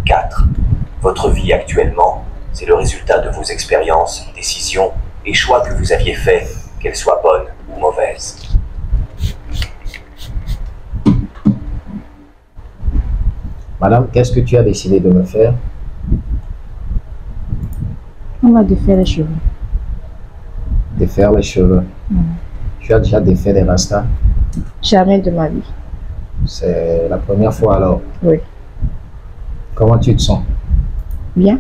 4. Votre vie actuellement, c'est le résultat de vos expériences, décisions et choix que vous aviez faits, qu'elles soient bonnes ou mauvaises. Madame, qu'est-ce que tu as décidé de me faire? On va défaire les cheveux. Défaire les cheveux. Tu as déjà défait des rastas? Jamais de ma vie. C'est la première fois alors? Oui. Comment tu te sens? Bien.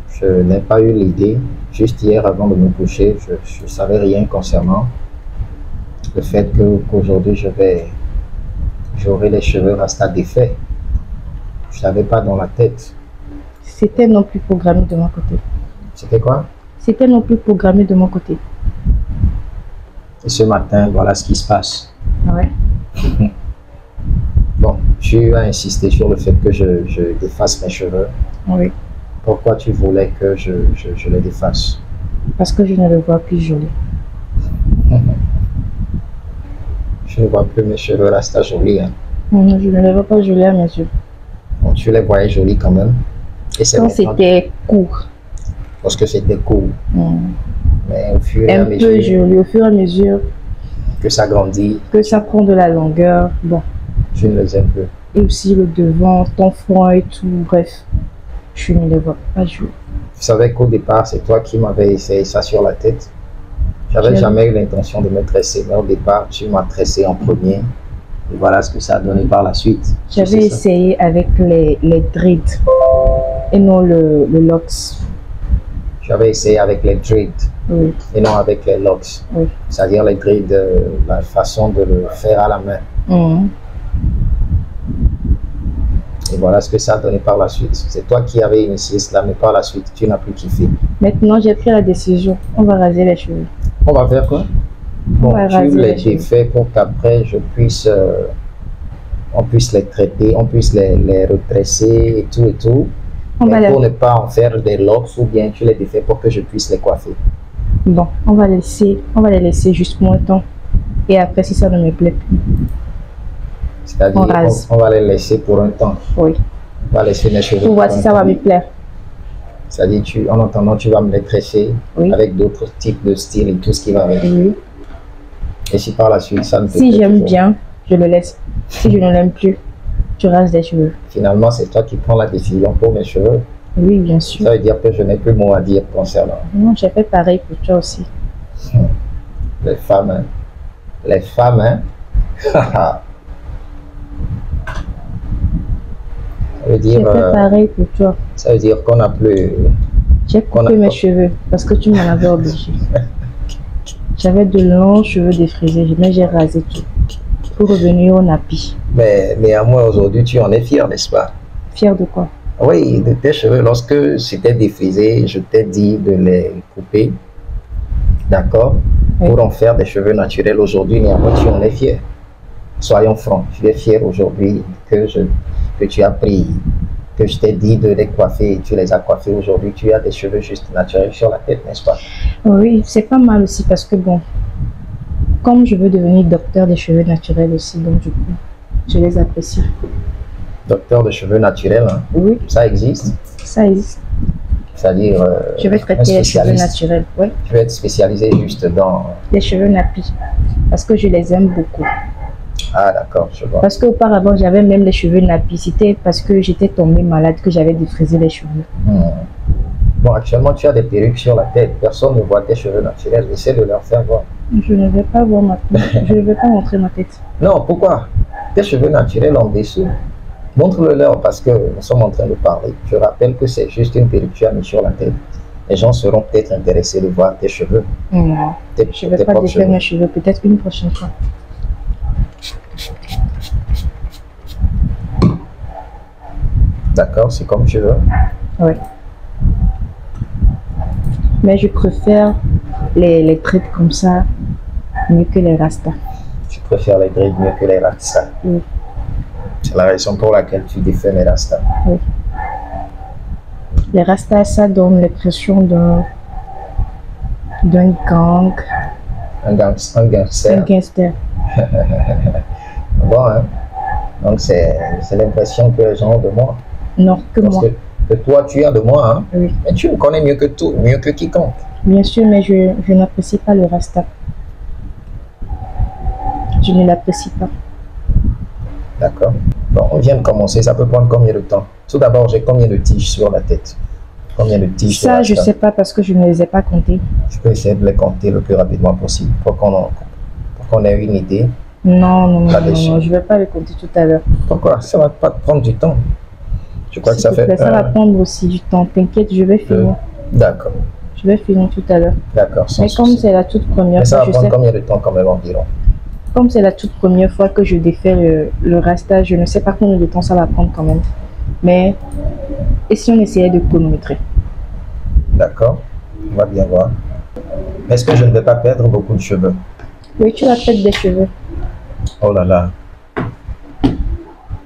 Je n'ai pas eu l'idée. Juste hier avant de me coucher, je ne savais rien concernant le fait qu'aujourd'hui j'aurai les cheveux rastas défaits. Je n'avais pas dans la tête. C'était non plus programmé de mon côté. C'était quoi? C'était non plus programmé de mon côté. Et ce matin, voilà ce qui se passe. Ouais. Bon, tu as insisté sur le fait que je défasse mes cheveux. Oui. Pourquoi tu voulais que je les défasse? Parce que je ne le vois plus joli. Je ne vois plus mes cheveux rastas jolis. Hein. Non, je ne les vois pas jolis à mes yeux. Bon, tu les voyais jolis quand même. Et quand c'était court. Parce que c'était court. Mais au fur et à mesure. Un peu joli, au fur et à mesure. Que ça grandit. Que ça prend de la longueur. Bon. Je ne les aime plus. Et aussi le devant, ton front et tout. Bref, je ne les vois pas jolis. Tu savais qu'au départ, c'est toi qui m'avais essayé ça sur la tête. J'avais jamais eu l'intention de me tresser, mais au départ, tu m'as tressé en premier. Et voilà ce que ça a donné par la suite. J'avais essayé avec les dreads et non le locks. J'avais essayé avec les dreads oui. Et non avec les locks. Oui. C'est-à-dire les dreads, la façon de le faire à la main. Et voilà ce que ça a donné par la suite. C'est toi qui avais initié cela, mais par la suite, tu n'as plus kiffé. Maintenant, j'ai pris la décision. On va raser les cheveux. On va faire quoi? Bon, tu les défais pour qu'après, on puisse les traiter, on puisse les retresser et tout. Mais pour ne pas en faire des locks, ou bien tu les défais pour que je puisse les coiffer. Bon, on va les laisser juste pour un temps. Et après, si ça ne me plaît plus. C'est-à-dire, on va les laisser pour un temps. Oui. On va laisser mes cheveux pour voir si ça va me plaire. C'est-à-dire, en attendant, tu vas me les tresser avec d'autres types de styles et tout ce qui va avec. Oui. Et si par la suite, ça ne te plaît Si j'aime bien, je le laisse. Si je ne l'aime plus, je rase les cheveux. Finalement, c'est toi qui prends la décision pour mes cheveux. Oui, bien sûr. Ça veut dire que je n'ai plus mot à dire concernant. Non, j'ai fait pareil pour toi aussi. Les femmes, hein. Les femmes, hein. Ça veut dire, j'ai fait pareil pour toi. Ça veut dire qu'on n'a plus... J'ai coupé mes cheveux parce que tu m'en avais obligé. J'avais de longs cheveux défrisés, mais j'ai rasé tout pour revenir au nappy. Mais néanmoins, aujourd'hui, tu en es fier, n'est-ce pas? Fier de quoi? Oui, de tes cheveux. Lorsque c'était défrisé, je t'ai dit de les couper, d'accord, oui. Pour en faire des cheveux naturels. Aujourd'hui, néanmoins, tu en es fier. Soyons francs, tu es fier aujourd'hui que tu as pris, que je t'ai dit de les coiffer et tu les as coiffés aujourd'hui. Tu as des cheveux juste naturels sur la tête, n'est-ce pas? Oui, c'est pas mal aussi parce que bon, comme je veux devenir docteur des cheveux naturels aussi, donc du coup, je les apprécie. Docteur de cheveux naturels, hein? Oui. Ça existe? Ça existe. C'est-à-dire... je vais traiter les cheveux naturels, oui. Tu vas être spécialisé juste dans... Les cheveux nappy, parce que je les aime beaucoup. Ah d'accord, je vois. Parce qu'auparavant, j'avais même les cheveux nappy. C'était parce que j'étais tombée malade que j'avais défrisé les cheveux. Bon, actuellement, tu as des perruques sur la tête. Personne ne voit tes cheveux naturels. Essaie de leur faire voir. Je ne vais pas voir ma tête. Je ne vais pas montrer ma tête. Non, pourquoi? Tes cheveux naturels en dessous. Montre-le-leur parce que nous sommes en train de parler. Je rappelle que c'est juste une perruque que tu as mis sur la tête. Les gens seront peut-être intéressés de voir tes cheveux. Non, je ne vais pas défaire mes cheveux. Peut-être une prochaine fois. D'accord, c'est comme tu veux. Oui. Mais je préfère les dreads comme ça mieux que les rastas. Tu préfères les dreads mieux que les rastas? Oui. C'est la raison pour laquelle tu défais les rastas? Oui. Les rastas, ça donne l'impression d'un gang. Un gangster. Un gangster. Bon, hein? Donc c'est l'impression que les gens ont de moi. Non, que Parce moi. que toi, tu as de moi, hein? Oui. Mais tu me connais mieux que tout, mieux que quiconque. Bien sûr, mais je n'apprécie pas le rasta. Je ne l'apprécie pas. D'accord. Bon, on vient de commencer, ça peut prendre combien de temps? Tout d'abord, j'ai combien de tiges sur la tête? Combien de tiges de Ça, rasta? je ne sais pas parce que je ne les ai pas comptés. Je peux essayer de les compter le plus rapidement possible pour qu'on ait une idée. Non, je ne vais pas les compter tout à l'heure. Pourquoi? Ça va pas te prendre du temps. Je crois que ça S'il te fait... plaît, ça va prendre aussi du temps. T'inquiète, je vais finir. D'accord. Je vais finir tout à l'heure. D'accord. Mais comme c'est la toute première Mais ça fois, va prendre combien de temps quand même environ? Comme c'est la toute première fois que je défais le rasta, je ne sais pas combien de temps ça va prendre quand même. Mais, et si on essayait de chronométrer? D'accord. On va bien voir. Est-ce que je ne vais pas perdre beaucoup de cheveux? Oui, tu vas perdre des cheveux. Oh là là.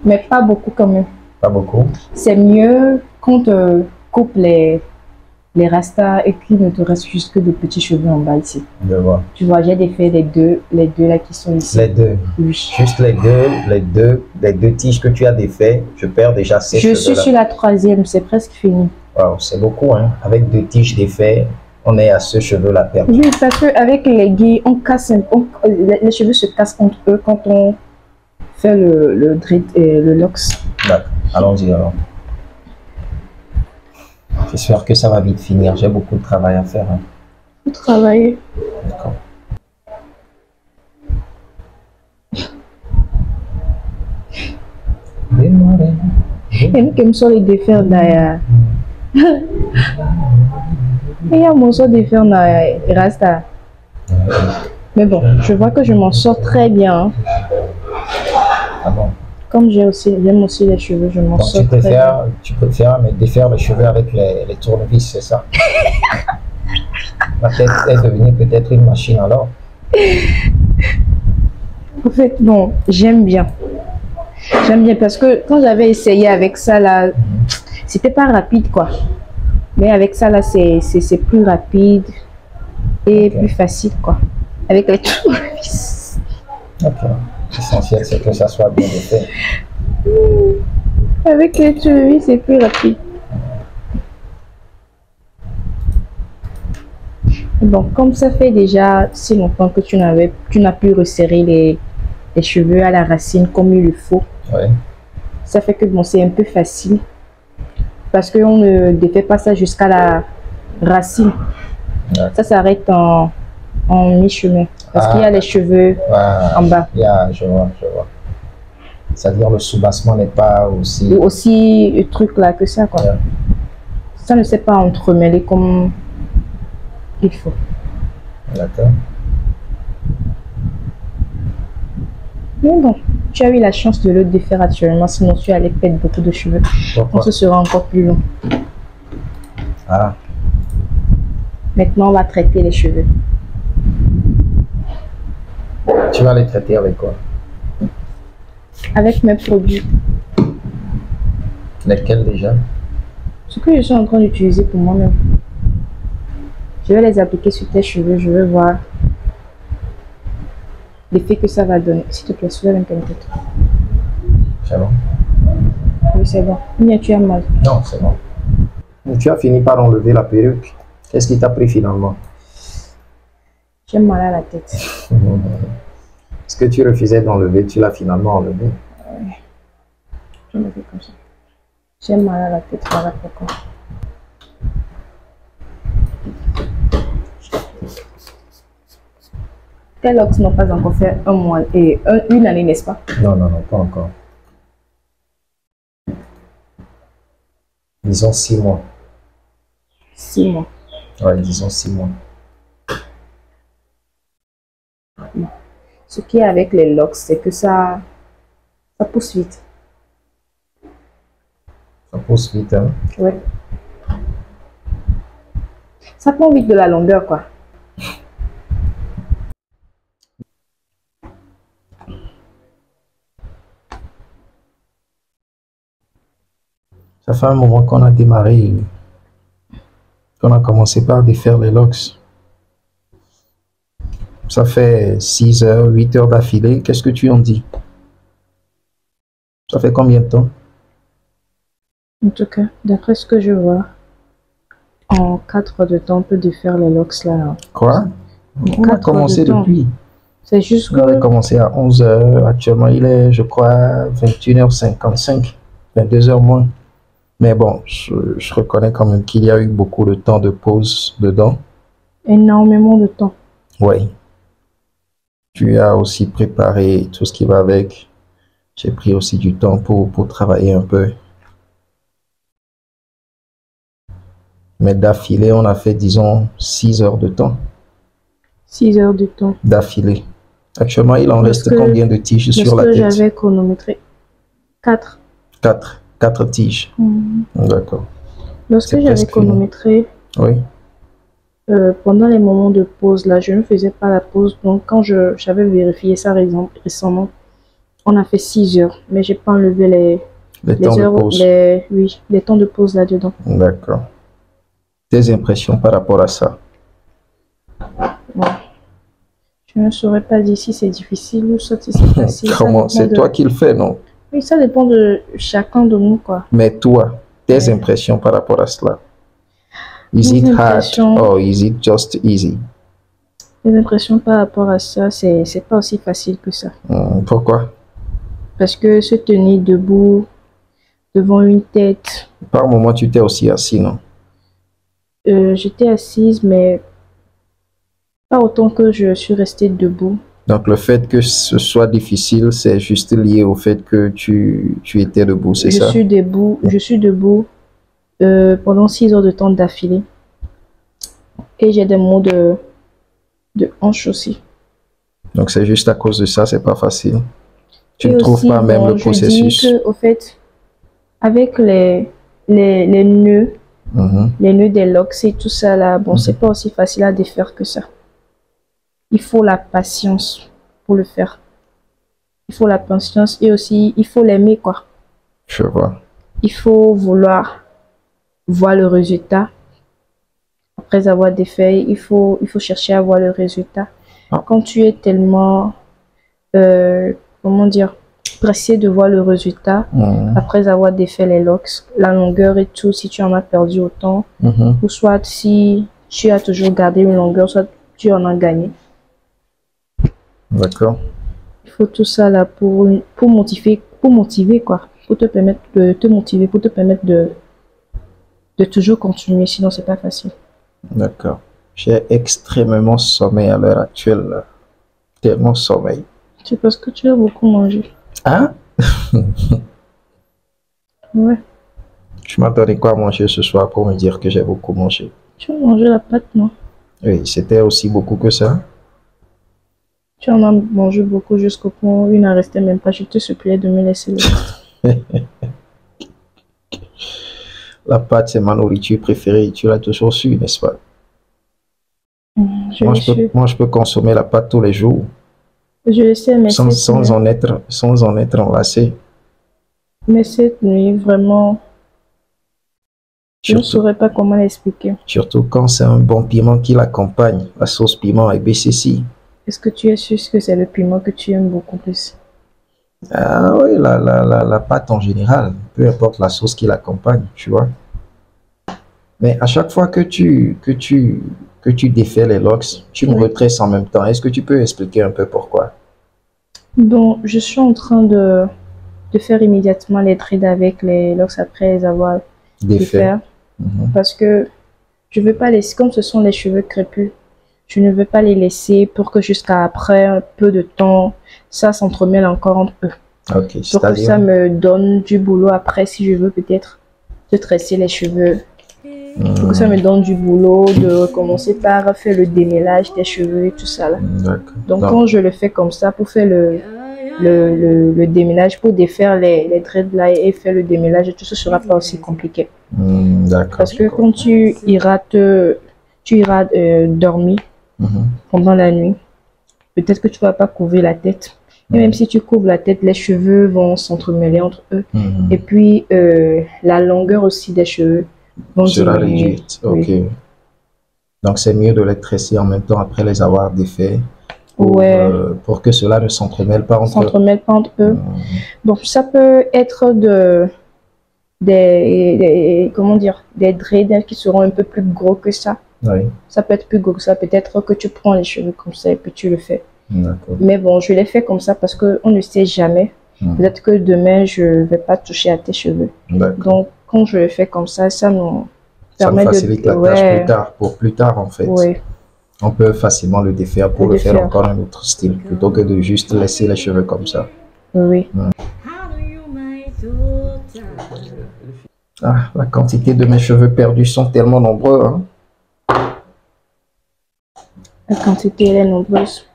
Mais pas beaucoup quand même. Pas beaucoup? C'est mieux qu'on te coupe les rastas et qu'il ne te reste juste que de petits cheveux en bas ici. Je vois. Tu vois, j'ai défait les deux là qui sont ici. Les deux? Oui. Juste les deux tiges que tu as défait, je perds déjà ces cheveux-là. Je suis sur la troisième, c'est presque fini. Wow, c'est beaucoup, hein. Avec 2 tiges défait, on est à ce cheveu-là perdu. Oui, parce qu'avec les guilles, les cheveux se cassent entre eux quand on fait le dread et le locks. D'accord, allons-y alors. J'espère que ça va vite finir, j'ai beaucoup de travail à faire. Hein. Vous travaillez. D'accord. Et nous qui sommes les défaire d'ailleurs. Il y a mon sort défaire d'ailleurs, rasta. Mais bon, je vois que je m'en sors très bien. Hein. Ah bon? Comme j'aime aussi les cheveux, je m'en sors très bien. Tu préfères mais défaire les cheveux avec les tournevis, c'est ça? Ma tête est devenue peut-être une machine alors. En fait, non, j'aime bien. J'aime bien parce que quand j'avais essayé avec ça là, c'était pas rapide quoi. Mais avec ça là, c'est plus rapide et plus facile quoi. Avec les tournevis. Ok. L'essentiel c'est que ça soit bien fait. Avec les tournevis, c'est plus rapide. Bon, comme ça fait déjà si longtemps que tu n'as plus resserré les cheveux à la racine comme il le faut. Ouais. Ça fait que bon, c'est un peu facile. Parce qu'on ne défait pas ça jusqu'à la racine. Ouais. Ça s'arrête en mi-chemin. Parce qu'il y a les cheveux en bas. Je vois. C'est-à-dire le soubassement n'est pas aussi... Aussi le truc là que ça quoi. Ouais. Ça ne s'est pas entremêlé comme il faut. D'accord. Mais bon, tu as eu la chance de le défaire actuellement, sinon tu allais perdre beaucoup de cheveux. Pourquoi? Donc ce sera encore plus long. Ah. Maintenant, on va traiter les cheveux. Tu vas les traiter avec quoi? Avec mes produits. Lesquels déjà? Ce que je suis en train d'utiliser pour moi-même. Je vais les appliquer sur tes cheveux, je vais voir l'effet que ça va donner. S'il te plaît, soulève un peu la tête. C'est bon? Oui, c'est bon. Bien, tu as mal. Non, c'est bon. Tu as fini par enlever la perruque. Qu'est-ce qui t'a pris finalement? J'ai mal à la tête. Ce que tu refusais d'enlever, tu l'as finalement enlevé. Je me fais comme ça. J'ai mal à la tête, voilà pourquoi. Tes locks n'ont pas encore fait un mois et une année, n'est-ce pas? Non, pas encore. Disons 6 mois. 6 mois. Ouais, disons 6 mois. Ce qui est avec les locks, c'est que ça pousse vite. Ça pousse vite, hein? Ouais. Ça prend vite de la longueur, quoi. Ça fait un moment qu'on a démarré, qu'on a commencé par défaire les locks. Ça fait 6 heures, 8 heures d'affilée. Qu'est-ce que tu en dis? Ça fait combien de temps? En tout cas, d'après ce que je vois, en 4 heures de temps, on peut défaire les locks là. Quoi? On a 4 heures commencé de temps. depuis. C'est juste On avait que commencé à 11 heures. Actuellement, il est, je crois, 21h55. 22 heures moins. Mais bon, je reconnais quand même qu'il y a eu beaucoup de temps de pause dedans. énormément de temps. Oui. Tu as aussi préparé tout ce qui va avec. J'ai pris aussi du temps pour travailler un peu. Mais d'affilée, on a fait, disons, 6 heures de temps. 6 heures de temps. D'affilée. Actuellement, il en Parce reste que- combien de tiges sur la Lorsque tête? j'avais chronométré 4. 4 tiges. D'accord. Lorsque C'est j'avais presque chronométré, Oui. pendant les moments de pause, là, je ne faisais pas la pause. Donc, quand j'avais vérifié ça récemment, on a fait 6 heures. Mais j'ai pas enlevé Les les temps de heures, pause. oui, les temps de pause là-dedans. D'accord. Tes impressions par rapport à ça? Bon. Je ne saurais pas dire si c'est difficile ou soit si c'est facile. Ça Comment? dépend C'est de- toi qui le fais, non? Oui, ça dépend de chacun de nous, quoi. Mais toi, tes Ouais. impressions par rapport à cela? Is Mes it hard impressions- or is it just easy? Les impressions par rapport à ça, c'est pas aussi facile que ça. Pourquoi? Parce que se tenir debout devant une tête, Par moment, tu t'es aussi assis, non? j'étais assise, mais pas autant que je suis restée debout. Donc, le fait que ce soit difficile, c'est juste lié au fait que tu étais debout, c'est Je ça? suis debout pendant 6 heures de temps d'affilée. Et j'ai des maux de hanche aussi. Donc, c'est juste à cause de ça, c'est pas facile. Tu Et ne trouves aussi, pas même bon, le je dis processus. que, au fait, avec les nœuds, Mhm. les nœuds des locks et tout ça là, bon, c'est pas aussi facile à défaire que ça. Il faut la patience pour le faire. Il faut la patience et aussi, il faut l'aimer, quoi. Je vois. Il faut vouloir voir le résultat. Après avoir défait, il faut chercher à voir le résultat. Ah. Quand tu es tellement, comment dire, pressé de voir le résultat, Mhm. après avoir défait les locks, la longueur et tout, si tu en as perdu autant, Mhm. ou soit si tu as toujours gardé une longueur, soit tu en as gagné. D'accord. Il faut tout ça là pour motiver quoi, pour te permettre de te motiver, pour te permettre de toujours continuer, sinon c'est pas facile. D'accord. J'ai extrêmement sommeil à l'heure actuelle, là. Tellement sommeil. C'est parce que tu as beaucoup mangé. Hein? Ouais, Tu m'as donné quoi à manger ce soir pour me dire que j'ai beaucoup mangé? tu as mangé la pâte, non? Oui, c'était aussi beaucoup que ça. Tu en as mangé beaucoup jusqu'au point où il n'en restait même pas. Je te suppliais de me laisser le reste. La pâte, c'est ma nourriture préférée. Tu l'as toujours su, n'est-ce pas? Je Moi, le sais, je peux consommer la pâte tous les jours je le sais, mais sans en être enlacé. mais cette nuit, vraiment, je ne Surtout, saurais pas comment l'expliquer. surtout quand c'est un bon piment qui l'accompagne. La sauce piment et BCC. Est-ce que tu es sûr que c'est le piment que tu aimes beaucoup plus? Ah oui, la pâte en général, peu importe la sauce qui l'accompagne, tu vois. Mais à chaque fois que tu défais les locks, tu me Oui. retresses en même temps. Est-ce que tu peux expliquer un peu pourquoi? Bon, je suis en train de faire immédiatement les trades avec les locks après les avoir Défait. défaits. Mhm. Parce que je veux pas laisser, comme ce sont les cheveux crépus, je ne veux pas les laisser pour que jusqu'à après un peu de temps, ça s'entremêle encore entre eux. Ok, Pour que ça c'est-à-dire, me donne du boulot après si je veux peut-être te tresser les cheveux. Pour que ça me donne du boulot de recommencer par faire le démêlage des cheveux et tout ça là. d'accord. Donc quand je le fais comme ça pour faire le démêlage, pour défaire les dreads là et faire le démêlage, tout ça sera pas aussi compliqué. D'accord. Parce que quand tu iras dormir Mhm. pendant la nuit, peut-être que tu vas pas couvrir la tête. Et même si tu couvres la tête, les cheveux vont s'entremêler entre eux. Mhm. Et puis la longueur aussi des cheveux vont Sera diminuer. réduite. Ok. Oui. Donc c'est mieux de les tresser en même temps après les avoir défaits Ouais. Pour que cela ne s'entremêle pas entre eux. S'entremêlent pas entre eux. Donc, ça peut être comment dire, des dreads qui seront un peu plus gros que ça. Oui, Ça peut être plus gros que ça. Peut-être que tu prends les cheveux comme ça et puis tu le fais. d'accord. Mais bon, je l'ai fait comme ça parce qu'on ne sait jamais. Peut-être que demain, je ne vais pas toucher à tes cheveux. D'accord. Donc, quand je le fais comme ça nous Ça nous permet facilite la tâche plus tard, pour plus tard en fait. Ouais. On peut facilement le défaire pour le faire encore un autre style, plutôt que de juste laisser les cheveux comme ça. Oui. Ah, la quantité de mes cheveux perdus sont tellement nombreux. Hein. La quantité, elle est nombreuse.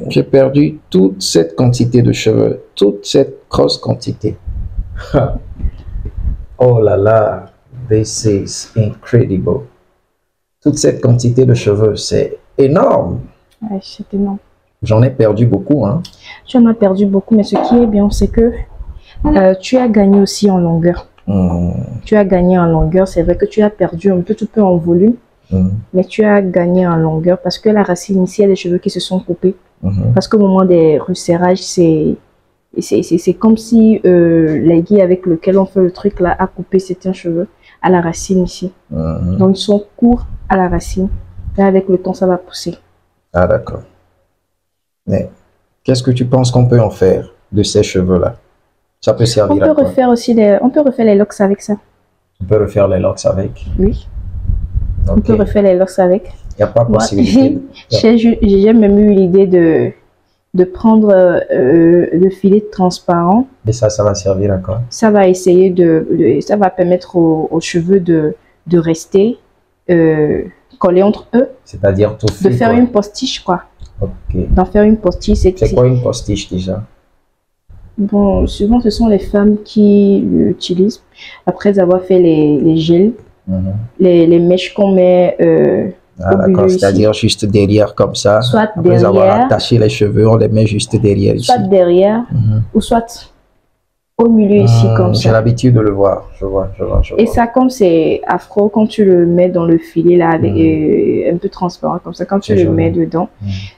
J'ai perdu toute cette quantité de cheveux, toute cette grosse quantité. Oh là là, this is incredible. Toute cette quantité de cheveux, c'est énorme. Ouais, c'est énorme. J'en ai perdu beaucoup. Hein. Tu en as perdu beaucoup, mais ce qui est bien, c'est que tu as gagné aussi en longueur. Tu as gagné en longueur. C'est vrai que tu as perdu un petit peu en volume, mais tu as gagné en longueur parce que la racine ici, il y a des cheveux qui se sont coupés. Parce qu'au moment des resserrages, c'est comme si l'aiguille avec lequel on fait le truc là a coupé certains cheveux à la racine ici. Donc ils sont courts à la racine. Et avec le temps, ça va pousser. Ah d'accord. Mais qu'est-ce que tu penses qu'on peut en faire de ces cheveux-là? Ça peut servir à quoi? On peut refaire les locks avec ça. On peut refaire les locks avec? Oui. Okay. On peut refaire les locks avec. Il n'y a pas possibilité. J'ai même eu l'idée de prendre le filet transparent. Et ça va servir à quoi? Ça va essayer ça va permettre aux cheveux de rester collés entre eux. C'est-à-dire tout de faire une postiche, quoi. Ok. D'en faire une postiche. C'est quoi une postiche déjà? Bon, souvent ce sont les femmes qui l'utilisent après avoir fait les gels, les mèches qu'on met ah d'accord, c'est-à-dire juste derrière comme ça. Soit après derrière, avoir attaché les cheveux, on les met juste derrière ici. Soit derrière, ou soit au milieu ici comme ça. J'ai l'habitude de le voir, je vois. Et ça, comme c'est afro, quand tu le mets dans le filet là, avec, un peu transparent comme ça, quand tu le mets dedans,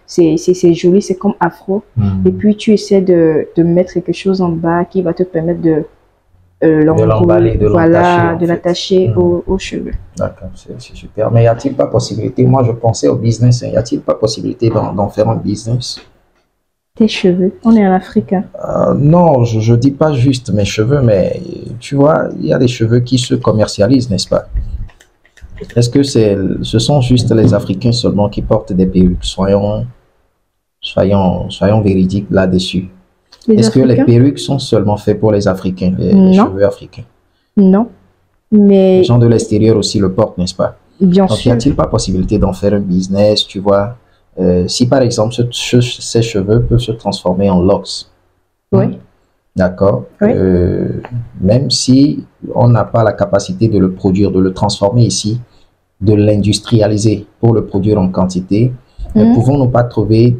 c'est joli, c'est comme afro. Et puis tu essaies de mettre quelque chose en bas qui va te permettre de l'emballer, de l'attacher aux cheveux. D'accord, c'est super. Mais y a-t-il pas possibilité, moi je pensais au business, y a-t-il pas possibilité d'en faire un business? Tes cheveux, on est en Afrique. Hein. Non, je dis pas juste mes cheveux, mais tu vois, il y a des cheveux qui se commercialisent, n'est-ce pas? Est-ce que ce sont juste les Africains seulement qui portent des perruques? Soyons véridiques là-dessus. Est-ce que les perruques sont seulement faites pour les Africains, les cheveux africains? Non, mais... Les gens de l'extérieur aussi le portent, n'est-ce pas? Bien sûr. Donc, y a-t-il pas possibilité d'en faire un business, tu vois? Si par exemple, ces cheveux peuvent se transformer en locks. Oui. D'accord. Oui. Même si on n'a pas la capacité de le produire, de le transformer ici, de l'industrialiser pour le produire en quantité, pouvons-nous pas trouver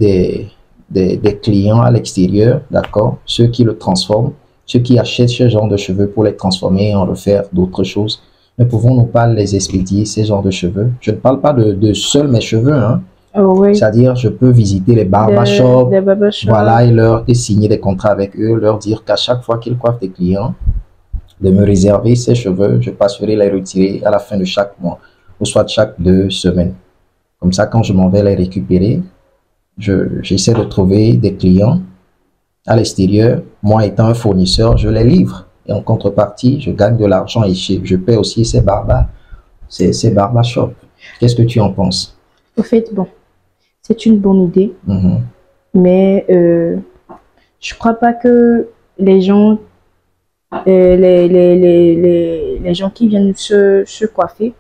des clients à l'extérieur, d'accord, ceux qui le transforment, ceux qui achètent ce genre de cheveux pour les transformer et en refaire d'autres choses, ne pouvons-nous pas les expédier, ces genres de cheveux? Je ne parle pas de seuls mes cheveux, hein. Oui. C'est-à-dire, je peux visiter les barbershops, voilà, et signer des contrats avec eux, leur dire qu'à chaque fois qu'ils coiffent des clients, de me réserver ces cheveux, je passerai les retirer à la fin de chaque mois, ou soit chaque 2 semaines. Comme ça, quand je m'en vais les récupérer, j'essaie de trouver des clients à l'extérieur. Moi étant un fournisseur, je les livre. Et en contrepartie, je gagne de l'argent et je paie aussi ces barbershops. Qu'est-ce que tu en penses? Au fait, bon, c'est une bonne idée. Mais je crois pas que les gens, les gens qui viennent se coiffer,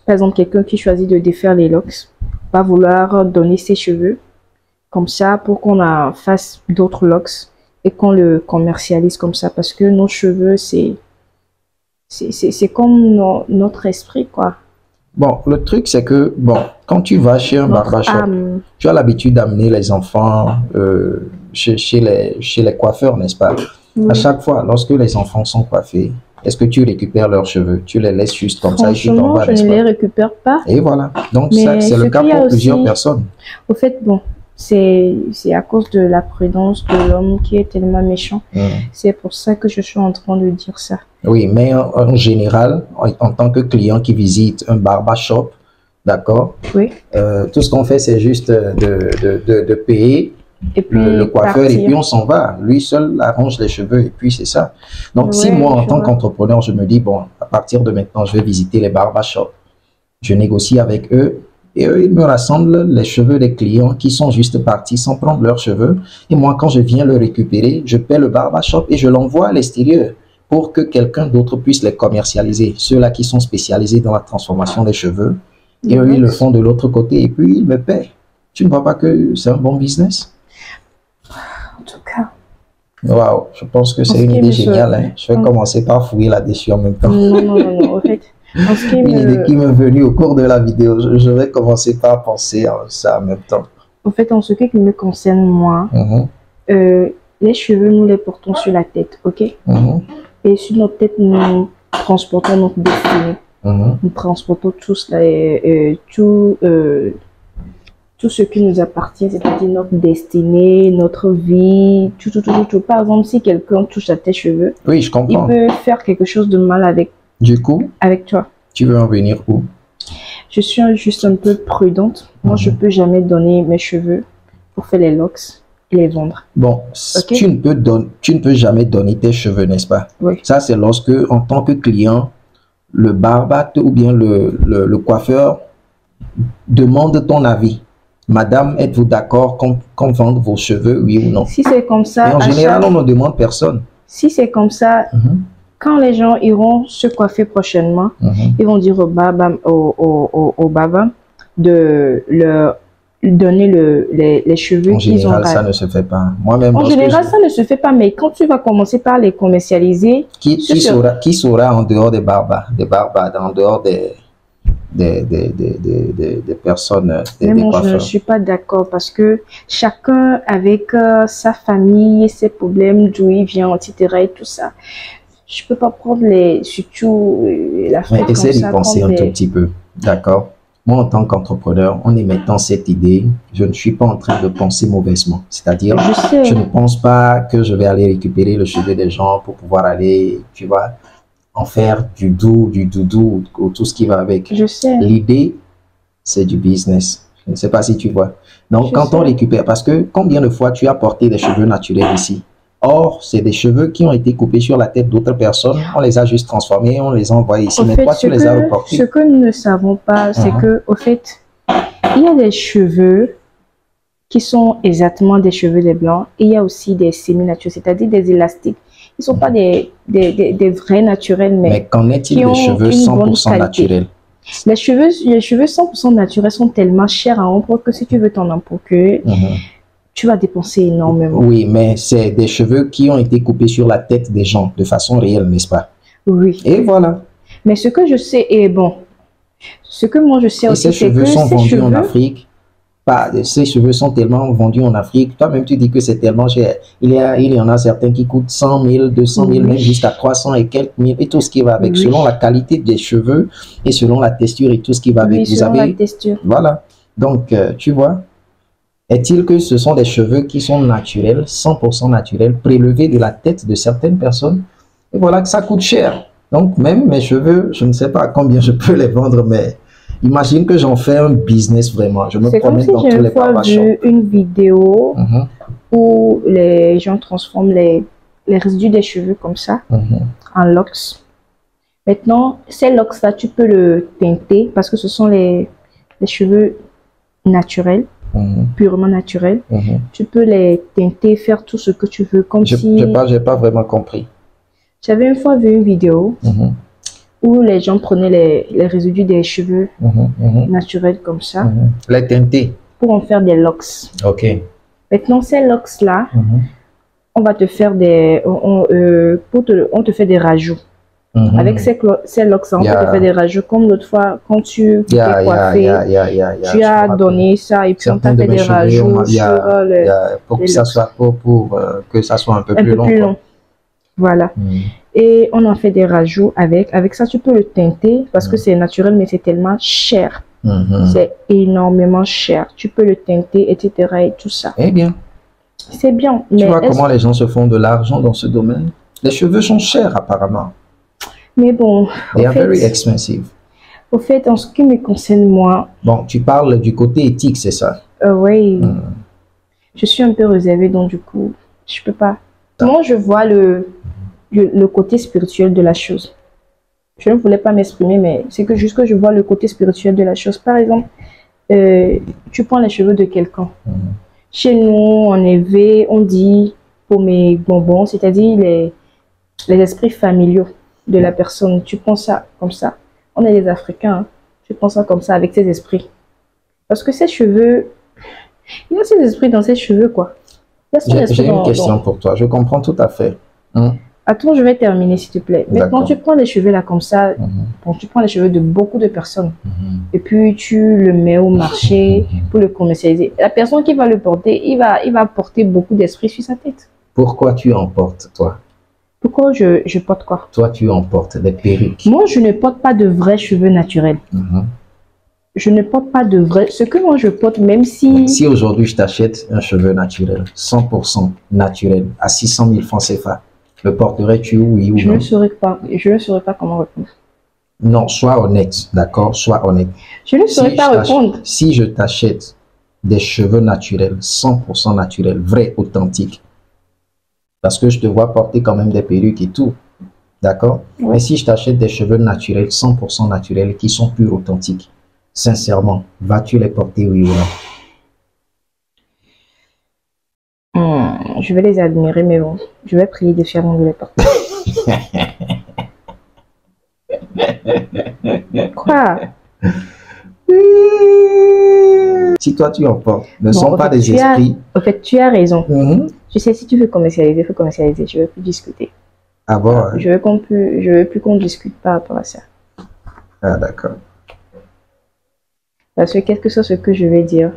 par exemple, quelqu'un qui choisit de défaire les locks, va vouloir donner ses cheveux comme ça pour qu'on en fasse d'autres locks et qu'on le commercialise comme ça, parce que nos cheveux, c'est comme notre esprit, quoi. Bon, le truc, c'est que, bon, quand tu vas chez un barbershop, tu as l'habitude d'amener les enfants chez les coiffeurs, n'est-ce pas? À chaque fois, lorsque les enfants sont coiffés, Est-ce que tu récupères leurs cheveux? Tu les laisses juste comme ça et tu Franchement, t'envoies, je n'est-ce ne pas? les récupère pas. Et voilà. Donc, Mais ça, c'est le ce cas qu'il y a pour plusieurs aussi- personnes. Au fait, bon, c'est à cause de la prudence de l'homme qui est tellement méchant. C'est pour ça que je suis en train de dire ça. Oui, mais en général, en tant que client qui visite un barbershop, d'accord, Oui. tout ce qu'on fait, c'est juste de payer Et puis, le coiffeur et partir. puis on s'en va. Lui seul arrange les cheveux et puis c'est ça. Donc, si Ouais, moi, en je tant vois. qu'entrepreneur, je me dis, bon, à partir de maintenant, je vais visiter les barbershops, je négocie avec eux et eux, ils me rassemblent les cheveux des clients qui sont juste partis sans prendre leurs cheveux. Et moi, quand je viens le récupérer, je paie le barbershop et je l'envoie à l'extérieur pour que quelqu'un d'autre puisse les commercialiser. Ceux-là qui sont spécialisés dans la transformation des cheveux. Et eux, ils le font de l'autre côté et puis ils me paient. Tu ne vois pas que c'est un bon business? En tout cas, Waouh, je pense que c'est ce une qui idée me géniale. Hein. Je vais Mm. commencer par fouiller là-dessus en même temps. non. En fait, en ce qui Une idée qui me, m'est venue au cours de la vidéo. Je vais commencer par penser à ça en même temps. en fait, en ce qui me concerne, moi, Mhm, les cheveux, nous les portons sur la tête, ok? mhm, Et sur notre tête, nous transportons notre destinée. mhm. Nous transportons tout ce qui nous appartient, c'est-à-dire notre destinée, notre vie, tout. Par exemple, si quelqu'un touche à tes cheveux, Oui, je il comprends. peut faire quelque chose de mal Du coup, avec toi. tu veux en venir où? Je suis juste un peu prudente. Moi, je peux jamais donner mes cheveux pour faire les locks et les vendre. Bon, Ok. tu ne peux jamais donner tes cheveux, n'est-ce pas? Oui. Ça, c'est lorsque, en tant que client, le barbate ou bien le coiffeur demande ton avis. Madame, êtes-vous d'accord qu'on vende vos cheveux, oui ou non? Si c'est comme ça, Et en à général, chaque- on ne demande personne. si c'est comme ça, quand les gens iront se coiffer prochainement, ils vont dire au baba de leur donner les cheveux En qu'ils ont général, ça ravis. ne se fait pas. Moi-même, En lorsque général, je- ça ne se fait pas, mais quand tu vas commencer par les commercialiser, qui c'est sûr. saura en dehors des barbares, en dehors des personnes, des Mais moi, je ne coiffeurs? suis pas d'accord parce que chacun avec sa famille, ses problèmes, d'où il vient, etc. et tout ça. Je peux pas prendre surtout l'Afrique Mais comme essaie d'y ça. penser prendre un tout des- petit peu, d'accord? Moi, en tant qu'entrepreneur, en émettant cette idée, je ne suis pas en train de penser mauvaisement. C'est-à-dire, Je sais. je ne pense pas que je vais aller récupérer le cheveu des gens pour pouvoir aller, tu vois, en faire du doudou, ou tout ce qui va avec. Je sais. L'idée, c'est du business. Je ne sais pas si tu vois. Donc, Je quand on sais. récupère, parce que combien de fois tu as porté des cheveux naturels ici? Or, c'est des cheveux qui ont été coupés sur la tête d'autres personnes. On les a juste transformés, on les a envoyés ici. Au Mais fait, toi, tu les as reportés. ce que nous ne savons pas, c'est que, au fait, il y a des cheveux qui sont exactement des cheveux des blancs et il y a aussi des semi-naturels, c'est-à-dire des élastiques. Ils ne sont pas des vrais naturels, Mais qu'en est-il qui ont des cheveux une bonne 100% qualité. naturels? les cheveux 100% naturels sont tellement chers à vendre que si tu veux t'en en procurer, tu vas dépenser énormément. Oui, mais c'est des cheveux qui ont été coupés sur la tête des gens de façon réelle, n'est-ce pas? Oui. Et voilà. Mais ce que je sais est bon. Ce que moi je sais Et aussi, ces c'est cheveux que sont ces vendus en cheveux, Afrique. Ces cheveux sont tellement vendus en Afrique. Toi-même, tu dis que c'est tellement cher. Il y en a certains qui coûtent 100 000, 200 000, Oui. même jusqu'à 300 et quelques mille, et tout ce qui va avec, Oui. selon la qualité des cheveux et selon la texture et tout ce qui va avec. oui, Vous selon la avez, texture. voilà. Donc, tu vois, est-il que ce sont des cheveux qui sont naturels, 100% naturels, prélevés de la tête de certaines personnes? Et voilà que ça coûte cher. Donc, même mes cheveux, je ne sais pas à combien je peux les vendre, mais imagine que j'en fais un business vraiment. Je me C'est comme promène si dans tous j'ai les une fois barbershops. vu une vidéo Mhm, où les gens transforment les résidus des cheveux comme ça mhm. en locks. Maintenant, ces locks-là, tu peux le teinter parce que ce sont les cheveux naturels, purement naturels. Tu peux les teinter, faire tout ce que tu veux, comme si... J'ai pas vraiment compris. J'avais une fois vu une vidéo où les gens prenaient les résidus des cheveux naturels comme ça Les teintés. pour en faire des locks. Ok. Maintenant, ces locks-là, on va te faire on te fait des rajouts. Avec ces locks-là, on peut te faire des rajouts. Comme l'autre fois, quand tu t'es coiffé, tu as donné ça et puis on t'a fait des rajouts sur pour que ça soit pour que ça soit un peu plus long. Voilà. Et on en fait des rajouts avec. Avec ça, tu peux le teinter parce que c'est naturel, mais c'est tellement cher. C'est énormément cher. Tu peux le teinter, etc. et tout ça. Eh bien. C'est bien. Tu vois comment les gens se font de l'argent dans ce domaine? Les cheveux sont chers apparemment. Mais bon. They are very expensive. Au fait, en ce qui me concerne, moi... Bon, tu parles du côté éthique, c'est ça? Oui. Je suis un peu réservée, donc du coup, je peux pas. Moi, je vois le côté spirituel de la chose. Je ne voulais pas m'exprimer, mais c'est que juste que je vois le côté spirituel de la chose. Par exemple, tu prends les cheveux de quelqu'un. Chez nous, en éveil, on dit pour mes bonbons, c'est-à-dire les esprits familiaux de la personne. Tu prends ça comme ça. On est des Africains, hein. Tu prends ça comme ça avec tes esprits. Parce que ces cheveux, il y a ces esprits dans ces cheveux, quoi. J'ai une question pour toi, je comprends tout à fait. Attends, je vais terminer, s'il te plaît. Maintenant, tu prends les cheveux là comme ça, bon, tu prends les cheveux de beaucoup de personnes, et puis tu le mets au marché pour le commercialiser. La personne qui va le porter, il va porter beaucoup d'esprit sur sa tête. Pourquoi tu en portes, toi? Pourquoi je porte quoi? Toi, tu en portes des perruques. Moi, je ne porte pas de vrais cheveux naturels. Je ne porte pas de vrais... Ce que moi, je porte, même si... Si aujourd'hui, je t'achète un cheveu naturel, 100% naturel, à 600 000 francs CFA, le porterais-tu, oui ou non? Je ne saurais pas comment répondre. Non, sois honnête, d'accord? Sois honnête. Je ne saurais pas répondre. Si je t'achète des cheveux naturels, 100% naturels, vrais, authentiques, parce que je te vois porter quand même des perruques et tout, d'accord? Ouais. Mais si je t'achète des cheveux naturels, 100% naturels, qui sont purs, authentiques, sincèrement, vas-tu les porter, oui ou non? Je vais les admirer, mais bon, je vais prier de faire avant de les porter. Quoi? Si toi tu en portes, ne sont pas des esprits. En fait, tu as raison. Tu sais, si tu veux commercialiser, il faut commercialiser. Je ne veux plus discuter. Ah bon? Je veux plus qu'on discute par rapport à ça. Ah d'accord. Parce que quel que soit ce que je vais dire,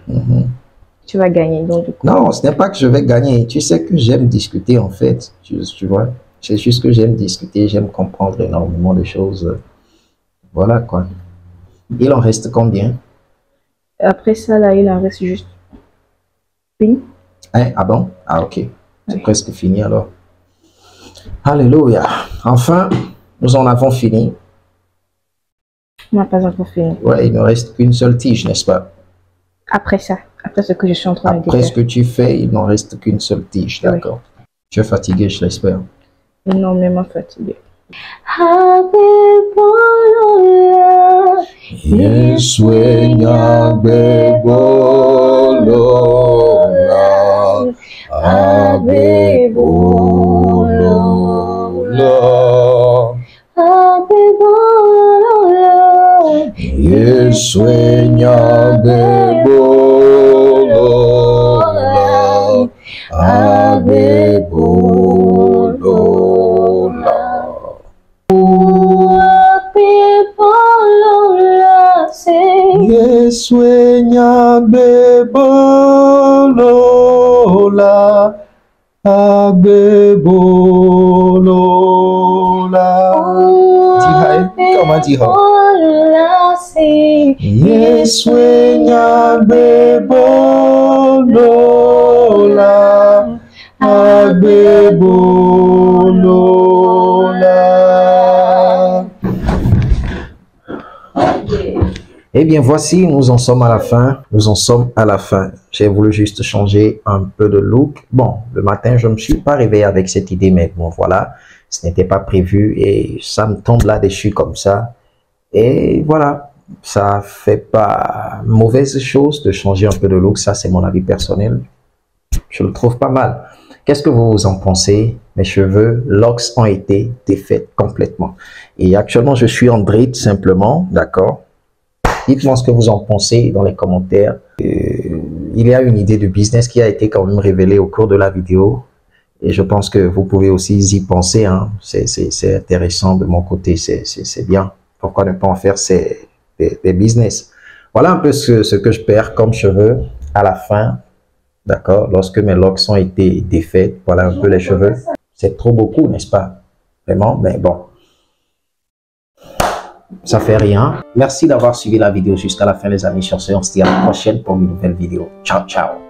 tu vas gagner. Donc, du coup... Non, ce n'est pas que je vais gagner. Tu sais que j'aime discuter en fait. Tu vois, c'est juste que j'aime discuter, j'aime comprendre énormément de choses. Voilà quoi. Il en reste combien? Après ça, là, il en reste juste une. Hein? Ah bon? Ah ok. C'est presque fini alors. Alléluia. Enfin, nous en avons fini. On n'a pas encore fini. Ouais, il ne reste qu'une seule tige, n'est-ce pas? Après ça, après ce que je suis en train de dire. Après ce que tu fais, il n'en reste qu'une seule tige, d'accord. Oui. Tu es fatigué, je l'espère. Énormément fatigué. Sueña bebolola, ave bolola. Sueña bebolola, ave bolola. Comment dire? Sueña bebolola, ave bolola. Eh bien, voici, nous en sommes à la fin. Nous en sommes à la fin. J'ai voulu juste changer un peu de look. Bon, le matin, je ne me suis pas réveillé avec cette idée, mais bon, voilà. Ce n'était pas prévu et ça me tombe là-dessus comme ça. Et voilà. Ça fait pas mauvaise chose de changer un peu de look, ça c'est mon avis personnel. Je le trouve pas mal. Qu'est-ce que vous en pensez? Mes cheveux, locks ont été défaits complètement. Et actuellement, je suis en dread simplement, d'accord? Dites-moi ce que vous en pensez dans les commentaires. Il y a une idée de business qui a été quand même révélée au cours de la vidéo. Et je pense que vous pouvez aussi y penser, hein. C'est intéressant de mon côté, c'est bien. Pourquoi ne pas en faire des business. Voilà un peu ce que je perds comme cheveux à la fin, d'accord, lorsque mes locks ont été défaits. Voilà un peu les cheveux. C'est trop beaucoup, n'est-ce pas? Vraiment, mais bon. Ça fait rien. Merci d'avoir suivi la vidéo jusqu'à la fin, les amis. Sur ce, on se dit à la prochaine pour une nouvelle vidéo. Ciao, ciao.